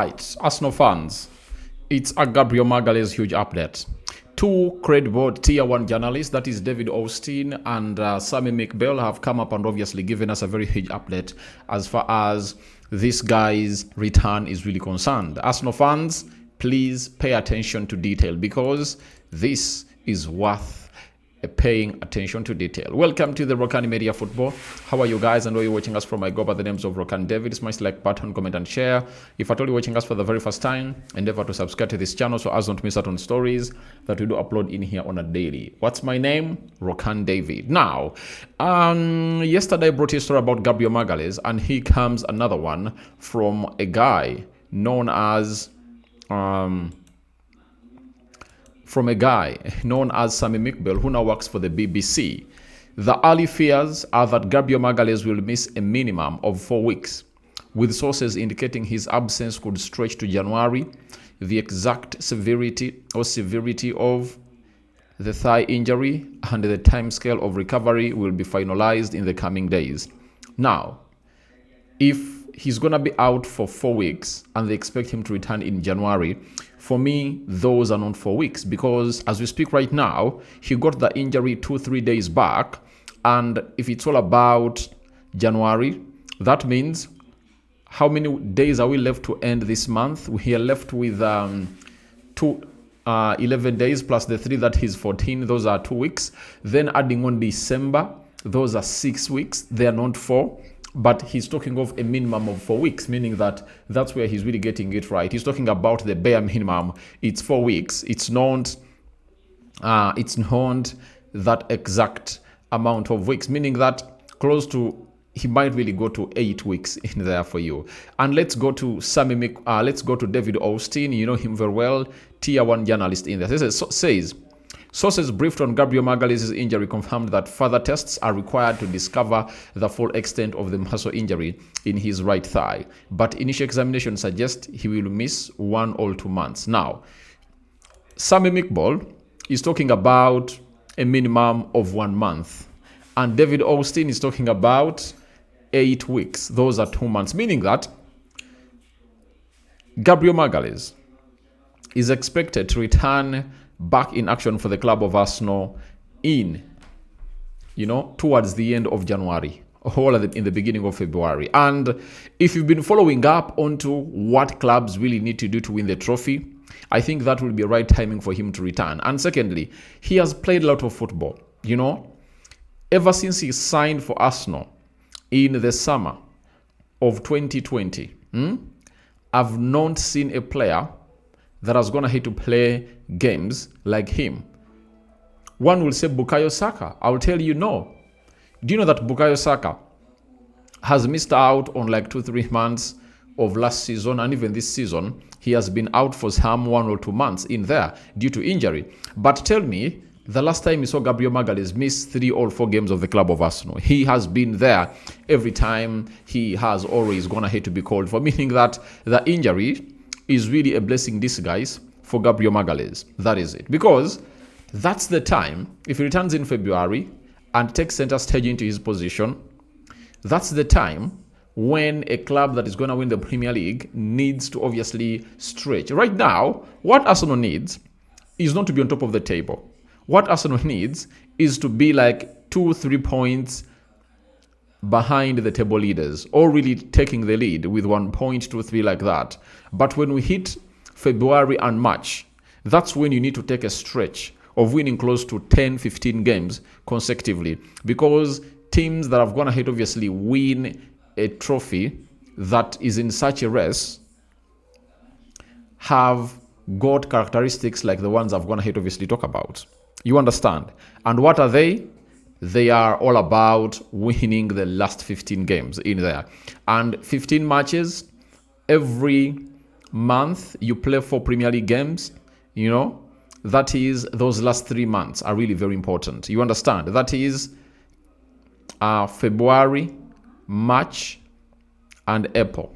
Right, Arsenal fans, it's a Gabriel Magalhães huge update. Two credible tier 1 journalists, that is David Austin and Sammy McBell, have come up and obviously given us a very huge update as far as this guy's return is really concerned. Arsenal fans, please pay attention to detail because this is worth paying attention to detail. Welcome to the Rokani Media Football. How are you guys, and where you're watching us from? I go by the names of Rokani David. Smash like button, comment and share. If at all you're watching us for the very first time, endeavor to subscribe to this channel so as don't miss out on stories that we do upload in here on a daily. What's my name? Rokani David. Now, yesterday I brought you a story about Gabriel Magalhães, and here comes another one from a guy known as Sammy McBell, who now works for the BBC. The early fears are that Gabriel Magalhães will miss a minimum of 4 weeks, with sources indicating his absence could stretch to January. The exact severity of the thigh injury and the timescale of recovery will be finalized in the coming days. Now, if he's going to be out for 4 weeks and they expect him to return in January, for me, those are not 4 weeks, because as we speak right now, he got the injury 2-3 days back. And if it's all about January, that means how many days are we left to end this month? We are left with 11 days plus the 3 that is 14. Those are 2 weeks. Then adding on December, those are 6 weeks. They are not 4. But he's talking of a minimum of 4 weeks, meaning that that's where he's really getting it right. He's talking about the bare minimum. It's 4 weeks. It's not that exact amount of weeks, meaning that close to, he might really go to 8 weeks in there for you. And let's go to let's go to David Austin. You know him very well, tier 1 journalist in there. This says sources briefed on Gabriel Magalhães' injury confirmed that further tests are required to discover the full extent of the muscle injury in his right thigh. But initial examination suggests he will miss 1 or 2 months. Now, Sammy McBell is talking about a minimum of 1 month. And David Austin is talking about 8 weeks. Those are 2 months, meaning that Gabriel Magalhães is expected to return back in action for the club of Arsenal towards the end of January or in the beginning of February. And if you've been following up onto what clubs really need to do to win the trophy, I think that will be the right timing for him to return. And secondly, he has played a lot of football, ever since he signed for Arsenal in the summer of 2020. I've not seen a player that has gone ahead to play games like him. One will say Bukayo Saka. I will tell you no. Do you know that Bukayo Saka has missed out on like 2-3 months of last season, and even this season he has been out for some 1 or 2 months in there due to injury. But tell me, the last time you saw Gabriel Magalhães miss 3 or 4 games of the club of Arsenal? He has been there every time. He has always gone ahead to be called for, meaning that the injury is really a blessing in disguise for Gabriel Magalhães. That is it. Because that's the time, if he returns in February and takes center stage into his position, that's the time when a club that is going to win the Premier League needs to obviously stretch. Right now, what Arsenal needs is not to be on top of the table. What Arsenal needs is to be like 2-3 points behind the table leaders, or really taking the lead with 1 point, 2-3 like that. But when we hit February and March, that's when you need to take a stretch of winning close to 10-15 games consecutively, because teams that have gone ahead obviously win a trophy that is in such a race have got characteristics like the ones I've gone ahead obviously talk about. You understand? And what are they? They are all about winning the last 15 games in there. And 15 matches every month, you play 4 Premier League games, that is, those last 3 months are really very important. You understand? That is February, March, and April.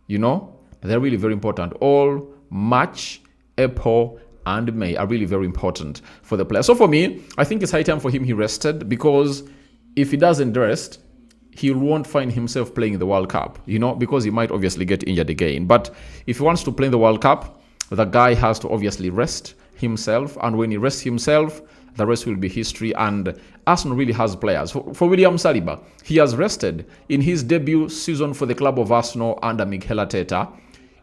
They're really very important. All March, April, and May are really very important for the player. So for me, I think it's high time for him he rested, because if he doesn't rest, he won't find himself playing in the World Cup, because he might obviously get injured again. But if he wants to play in the World Cup, the guy has to obviously rest himself. And when he rests himself, the rest will be history. And Arsenal really has players. For William Saliba, he has rested. In his debut season for the club of Arsenal under Mikel Arteta,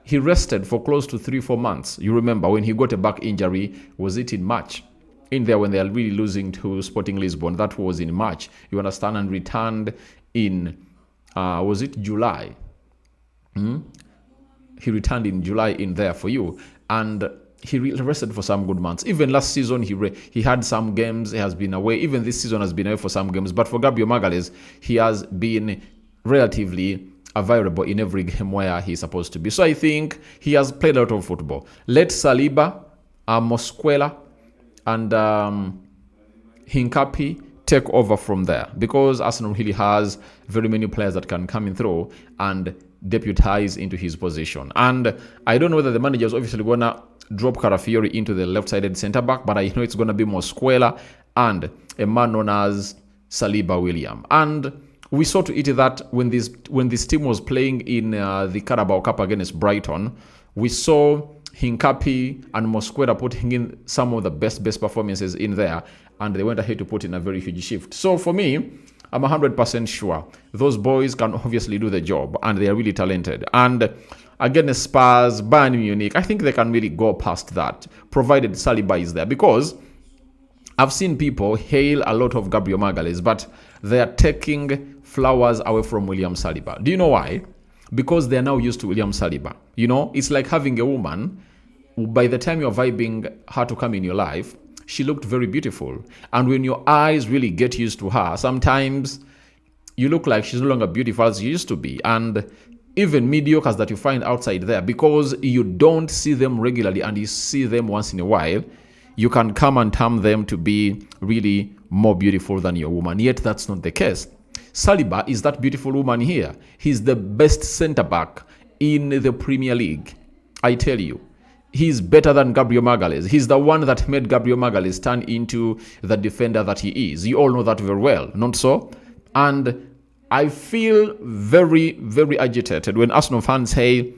he rested for close to 3-4 months. You remember when he got a back injury, was it in March? In there when they are really losing to Sporting Lisbon, that was in March. You understand? And returned in, was it July? He returned in July in there for you. And he rested for some good months. Even last season, he had some games. He has been away. Even this season has been away for some games. But for Gabriel Magalhães, he has been relatively available in every game where he's supposed to be. So I think he has played a lot of football. Let Saliba, Mosquera, and Hincapi take over from there, because Arsenal really has very many players that can come in through and deputize into his position. And I don't know whether the manager is obviously going to drop Carafiori into the left-sided centre-back, but I know it's going to be Mosquera and a man known as Saliba William. And we saw to it that when this team was playing in the Carabao Cup against Brighton, we saw Hincapi and Mosquera putting in some of the best performances in there, and they went ahead to put in a very huge shift. So for me, I'm 100% sure those boys can obviously do the job, and they are really talented. And against Spurs, Bayern Munich, I think they can really go past that, provided Saliba is there. Because I've seen people hail a lot of Gabriel Magalhães, but they are taking flowers away from William Saliba. Do you know why? Because they are now used to William Saliba. It's like having a woman, by the time you're vibing her to come in your life, she looked very beautiful. And when your eyes really get used to her, sometimes you look like she's no longer beautiful as you used to be. And even mediocres that you find outside there, because you don't see them regularly and you see them once in a while, you can come and term them to be really more beautiful than your woman. Yet that's not the case. Saliba is that beautiful woman here. He's the best centre-back in the Premier League. I tell you. He's better than Gabriel Magalhães. He's the one that made Gabriel Magalhães turn into the defender that he is. You all know that very well, not so? And I feel very, very agitated when Arsenal fans say,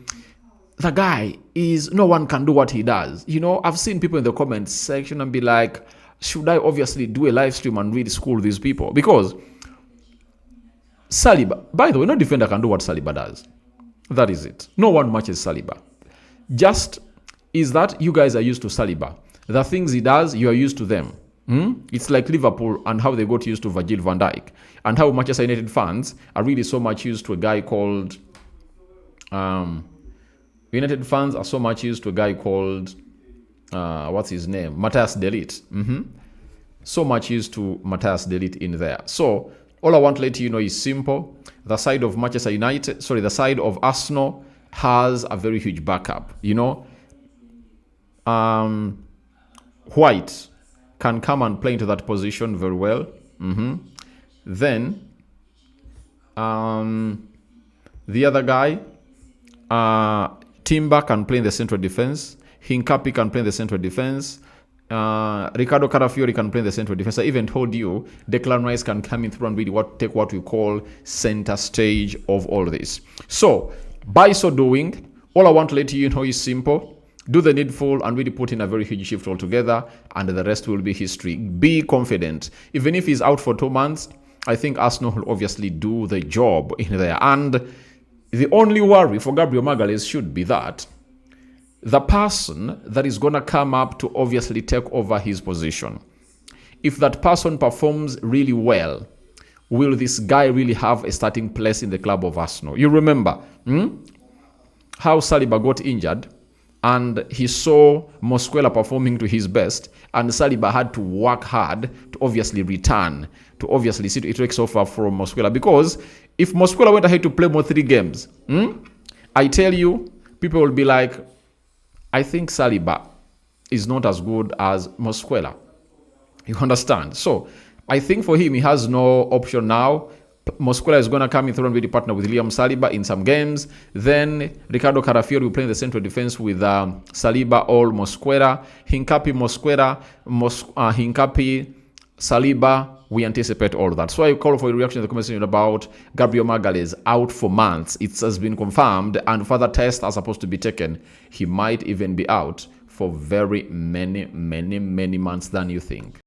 the guy is, no one can do what he does. I've seen people in the comments section and be like, should I obviously do a live stream and really school these people? Because Saliba, by the way, no defender can do what Saliba does. That is it. No one matches Saliba. Just is that you guys are used to Saliba. The things he does, you are used to them. It's like Liverpool and how they got used to Virgil van Dijk, and how Manchester United fans are really so much used to a guy called United fans are so much used to a guy called what's his name? Matthias de Ligt. So much used to Matthias de Ligt in there. So all I want to let you know is simple. The side of the side of Arsenal has a very huge backup. White can come and play into that position very well. Then the other guy, Timber can play in the central defense. Hincapi can play in the central defense. Ricardo Carafiori can play in the central defense. I even told you Declan Rice can come in through and really take what we call center stage of all this. So by so doing, all I want to let you know is simple. Do the needful and really put in a very huge shift altogether, and the rest will be history. Be confident. Even if he's out for 2 months, I think Arsenal will obviously do the job in there. And the only worry for Gabriel Magalhães should be that the person that is going to come up to obviously take over his position, if that person performs really well, will this guy really have a starting place in the club of Arsenal? You remember how Saliba got injured, and he saw Mosquera performing to his best, and Saliba had to work hard to obviously return, to obviously see it takes off from Mosquera. Because if Mosquera went ahead to play more 3 games, I tell you, people will be like, I think Saliba is not as good as Mosquera. You understand? So I think for him, he has no option now. Mosquera is going to come in through and really partner with Liam Saliba in some games. Then Ricardo Carafiori will play in the central defense with Saliba or Mosquera. Hincapi, Mosquera, Hincapi, Saliba, we anticipate all that. So I call for a reaction in the comment section about Gabriel Magalhães out for months. It has been confirmed, and further tests are supposed to be taken. He might even be out for very many months than you think.